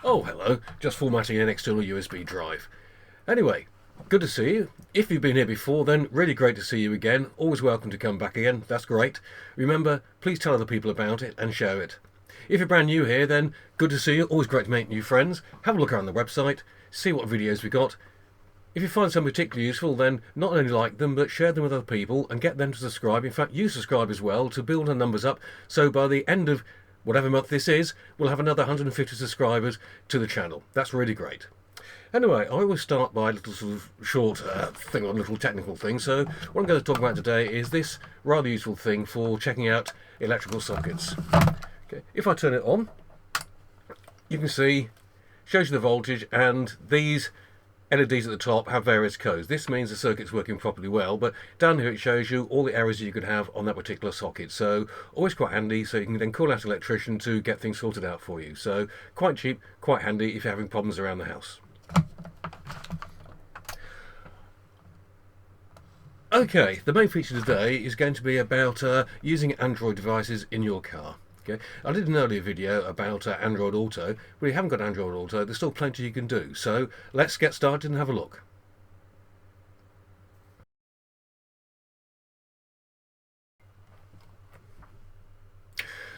Oh, hello. Just formatting an external USB drive. Anyway, good to see you. If you've been here before, then really great to see you again. Always welcome to come back again. That's great. Remember, please tell other people about it and share it. If you're brand new here, then good to see you. Always great to make new friends. Have a look around the website, see what videos we got. If you find some particularly useful, then not only like them, but share them with other people and get them to subscribe. In fact, you subscribe as well to build our numbers up. So by the end of whatever month this is, we'll have another 150 subscribers to the channel. That's really great. Anyway, I always start by a little sort of short thing on a little technical thing. So what I'm going to talk about today is this rather useful thing for checking out electrical sockets. Okay. If I turn it on, you can see, shows you the voltage, and these LEDs at the top have various codes. This means the circuit's working properly well, but down here it shows you all the errors you could have on that particular socket. So always quite handy, so you can then call out an electrician to get things sorted out for you. So quite cheap, quite handy if you're having problems around the house. Okay, the main feature today is going to be about using Android devices in your car. Okay, I did an earlier video about Android Auto, but if you haven't got Android Auto, there's still plenty you can do. So let's get started and have a look.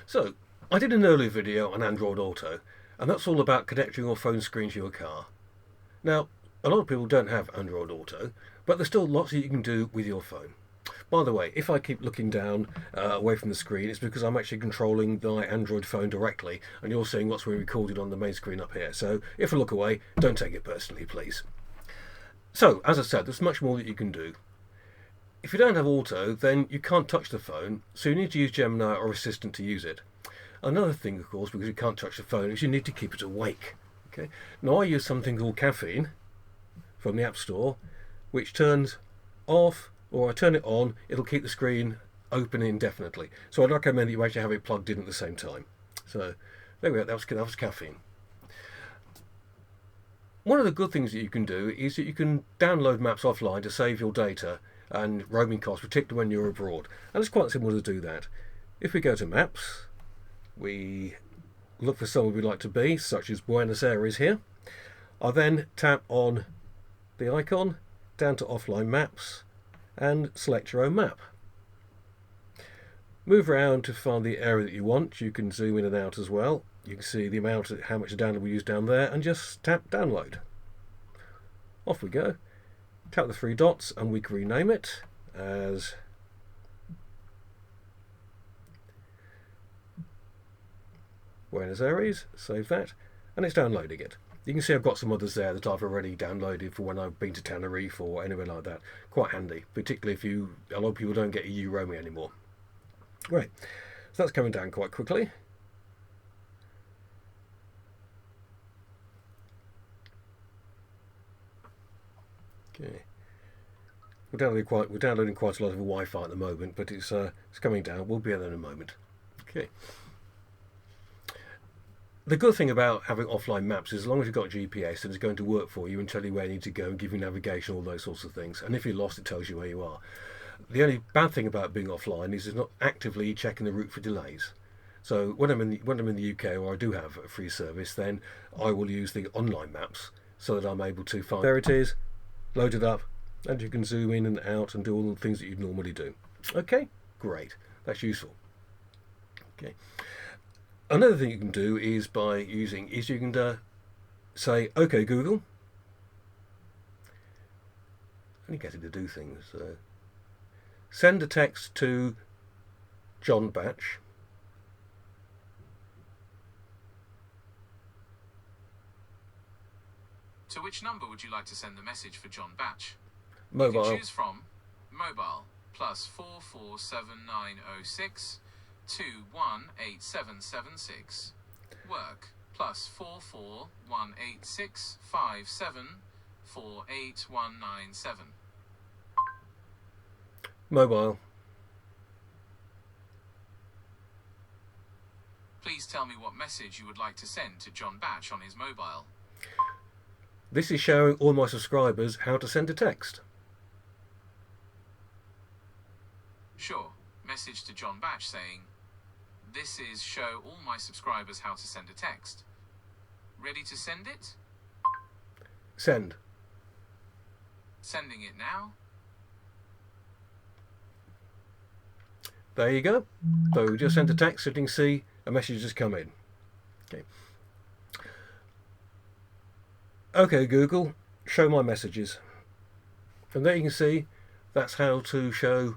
So I did an earlier video on Android Auto, and that's all about connecting your phone screen to your car. Now, a lot of people don't have Android Auto, but there's still lots that you can do with your phone. By the way, if I keep looking down away from the screen, it's because I'm actually controlling my Android phone directly, and you're seeing what's being recorded on the main screen up here. So if I look away, don't take it personally, please. So, as I said, there's much more that you can do. If you don't have Auto, then you can't touch the phone, so you need to use Gemini or Assistant to use it. Another thing, of course, because you can't touch the phone, is you need to keep it awake. Okay. Now, I use something called Caffeine from the App Store, which turns off, or I turn it on, it'll keep the screen open indefinitely. So I'd recommend that you actually have it plugged in at the same time. So there we go, that was Caffeine. One of the good things that you can do is that you can download maps offline to save your data and roaming costs, particularly when you're abroad. And it's quite simple to do that. If we go to Maps, we look for somewhere we'd like to be, such as Buenos Aires here. I'll then tap on the icon, down to Offline Maps, and select your own map. Move around to find the area that you want. You can zoom in and out as well. You can see the amount, how much download we use down there, and just tap download. Off we go. Tap the three dots and we can rename it as Buenos Aires. Save that, and it's downloading it. You can see I've got some others there that I've already downloaded for when I've been to Tenerife or anywhere like that. Quite handy, particularly if a lot of people don't get EU roaming anymore. Right, so that's coming down quite quickly. Okay, we're downloading quite a lot of Wi-Fi at the moment, but it's coming down. We'll be there in a moment. Okay. The good thing about having offline maps is as long as you've got GPS, then it's going to work for you and tell you where you need to go and give you navigation, all those sorts of things. And if you're lost, it tells you where you are. The only bad thing about being offline is it's not actively checking the route for delays. So when I'm in the UK, or I do have a free service, then I will use the online maps so that I'm able to find there it is, load it up, and you can zoom in and out and do all the things that you'd normally do. Okay, great, that's useful. Okay. Another thing you can do is you can say, "Okay, Google," and you get it to do things. Send a text to John Batch. To which number would you like to send the message for John Batch? Mobile. You can choose from mobile +447906 218776. Work +4418657481997. Mobile. Please tell me what message you would like to send to John Batch on his mobile. This is showing all my subscribers how to send a text. Sure. Message to John Batch saying, "This is show all my subscribers how to send a text. Ready to send it? Send. Sending it now. There you go. So we just sent a text, so you can see a message has come in. Okay. Okay, Google, show my messages. And there you can see that's how to show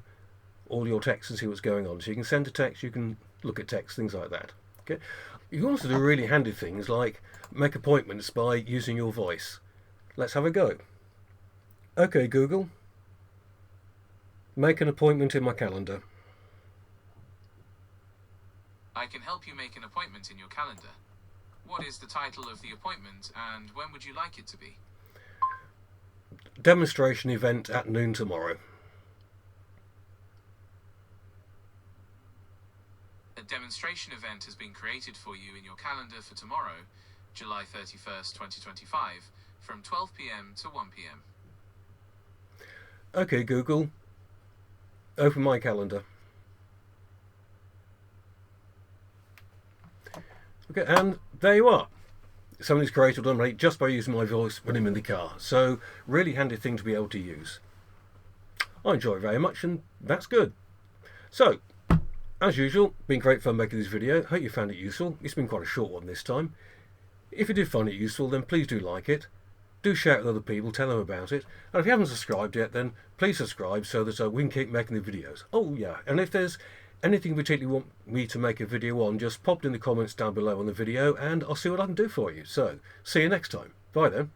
all your text and see what's going on. So you can send a text, you can look at text, things like that. Okay. You can also do really handy things like make appointments by using your voice. Let's have a go. Okay, Google, make an appointment in my calendar. I can help you make an appointment in your calendar. What is the title of the appointment and when would you like it to be? Demonstration event at noon tomorrow. A demonstration event has been created for you in your calendar for tomorrow, July 31st, 2025, from 12 p.m. to 1 p.m. Okay, Google, open my calendar. Okay, and there you are. Somebody's created automatically just by using my voice when I'm in the car. So, really handy thing to be able to use. I enjoy it very much, and that's good. So, as usual, been great fun making this video. Hope you found it useful. It's been quite a short one this time. If you did find it useful, then please do like it. Do share it with other people, tell them about it. And if you haven't subscribed yet, then please subscribe so that we can keep making the videos. Oh yeah, and if there's anything you particularly want me to make a video on, just pop it in the comments down below on the video and I'll see what I can do for you. So, see you next time. Bye then.